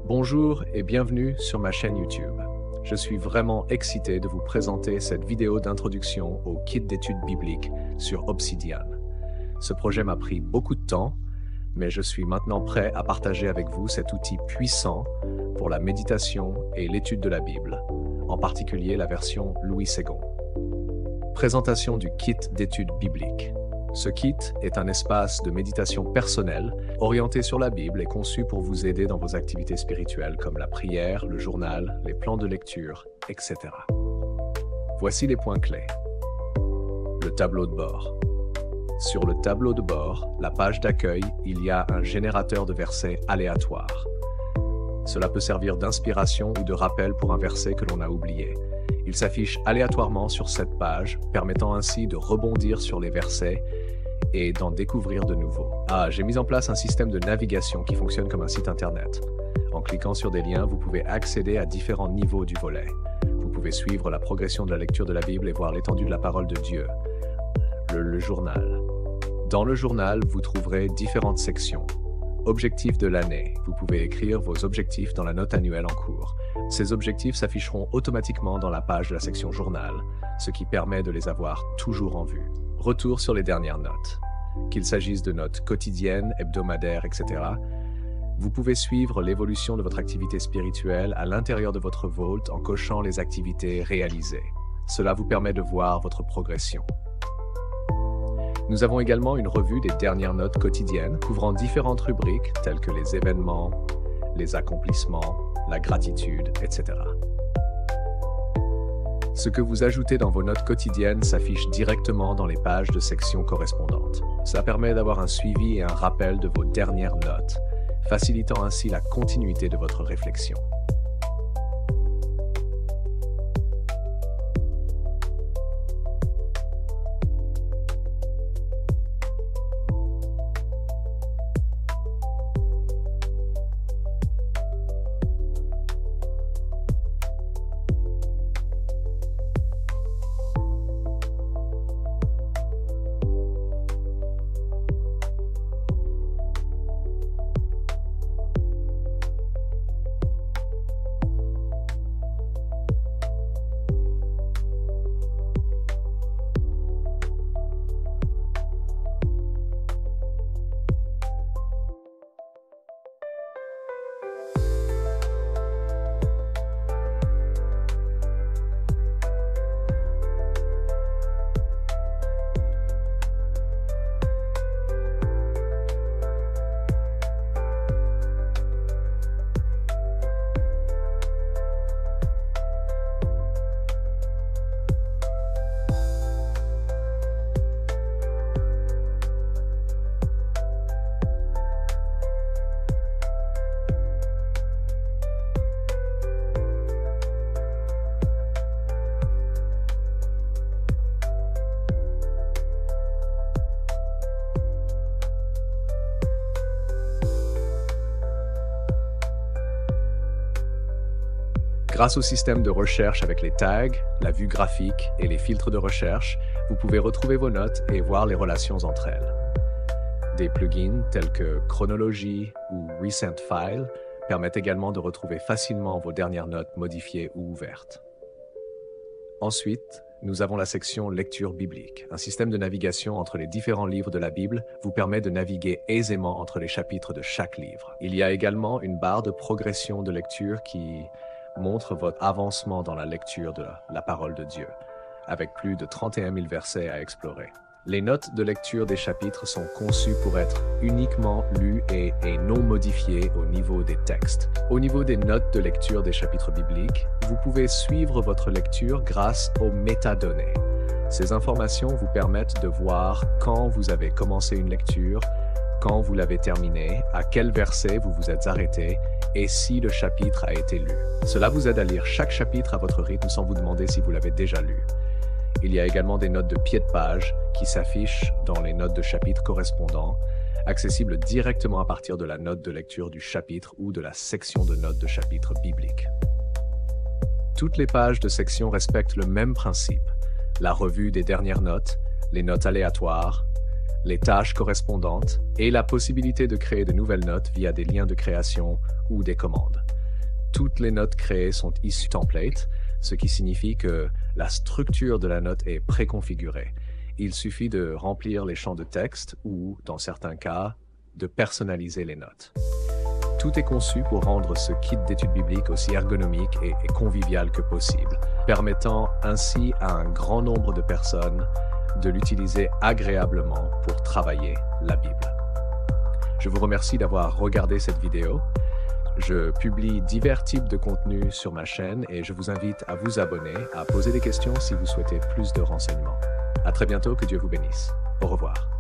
Bonjour et bienvenue sur ma chaîne YouTube. Je suis vraiment excité de vous présenter cette vidéo d'introduction au kit d'études bibliques sur Obsidian. Ce projet m'a pris beaucoup de temps, mais je suis maintenant prêt à partager avec vous cet outil puissant pour la méditation et l'étude de la Bible, en particulier la version Louis II. Présentation du kit d'études bibliques. Ce kit est un espace de méditation personnelle, orienté sur la Bible et conçu pour vous aider dans vos activités spirituelles comme la prière, le journal, les plans de lecture, etc. Voici les points clés. Le tableau de bord. Sur le tableau de bord, la page d'accueil, il y a un générateur de versets aléatoires. Cela peut servir d'inspiration ou de rappel pour un verset que l'on a oublié. Il s'affiche aléatoirement sur cette page, permettant ainsi de rebondir sur les versets et d'en découvrir de nouveaux. J'ai mis en place un système de navigation qui fonctionne comme un site internet. En cliquant sur des liens, vous pouvez accéder à différents niveaux du volet. Vous pouvez suivre la progression de la lecture de la Bible et voir l'étendue de la parole de Dieu. Le journal. Dans le journal, vous trouverez différentes sections. Objectifs de l'année. Vous pouvez écrire vos objectifs dans la note annuelle en cours. Ces objectifs s'afficheront automatiquement dans la page de la section journal, ce qui permet de les avoir toujours en vue. Retour sur les dernières notes. Qu'il s'agisse de notes quotidiennes, hebdomadaires, etc., vous pouvez suivre l'évolution de votre activité spirituelle à l'intérieur de votre vault en cochant les activités réalisées. Cela vous permet de voir votre progression. Nous avons également une revue des dernières notes quotidiennes couvrant différentes rubriques telles que les événements, les accomplissements, la gratitude, etc. Ce que vous ajoutez dans vos notes quotidiennes s'affiche directement dans les pages de section correspondantes. Cela permet d'avoir un suivi et un rappel de vos dernières notes, facilitant ainsi la continuité de votre réflexion. Grâce au système de recherche avec les tags, la vue graphique et les filtres de recherche, vous pouvez retrouver vos notes et voir les relations entre elles. Des plugins tels que Chronology ou Recent File permettent également de retrouver facilement vos dernières notes modifiées ou ouvertes. Ensuite, nous avons la section Lecture biblique. Un système de navigation entre les différents livres de la Bible vous permet de naviguer aisément entre les chapitres de chaque livre. Il y a également une barre de progression de lecture qui montre votre avancement dans la lecture de la parole de Dieu, avec plus de 31 000 versets à explorer. Les notes de lecture des chapitres sont conçues pour être uniquement lues et non modifiées au niveau des textes. Au niveau des notes de lecture des chapitres bibliques, vous pouvez suivre votre lecture grâce aux métadonnées. Ces informations vous permettent de voir quand vous avez commencé une lecture, quand vous l'avez terminée, à quel verset vous vous êtes arrêté et si le chapitre a été lu. Cela vous aide à lire chaque chapitre à votre rythme sans vous demander si vous l'avez déjà lu. Il y a également des notes de pied de page qui s'affichent dans les notes de chapitre correspondants, accessibles directement à partir de la note de lecture du chapitre ou de la section de notes de chapitre biblique. Toutes les pages de section respectent le même principe, la revue des dernières notes, les notes aléatoires, les tâches correspondantes et la possibilité de créer de nouvelles notes via des liens de création ou des commandes. Toutes les notes créées sont issues template, ce qui signifie que la structure de la note est préconfigurée. Il suffit de remplir les champs de texte ou, dans certains cas, de personnaliser les notes. Tout est conçu pour rendre ce kit d'études bibliques aussi ergonomique et convivial que possible, permettant ainsi à un grand nombre de personnes de l'utiliser agréablement pour travailler la Bible. Je vous remercie d'avoir regardé cette vidéo. Je publie divers types de contenus sur ma chaîne et je vous invite à vous abonner, à poser des questions si vous souhaitez plus de renseignements. À très bientôt, que Dieu vous bénisse. Au revoir.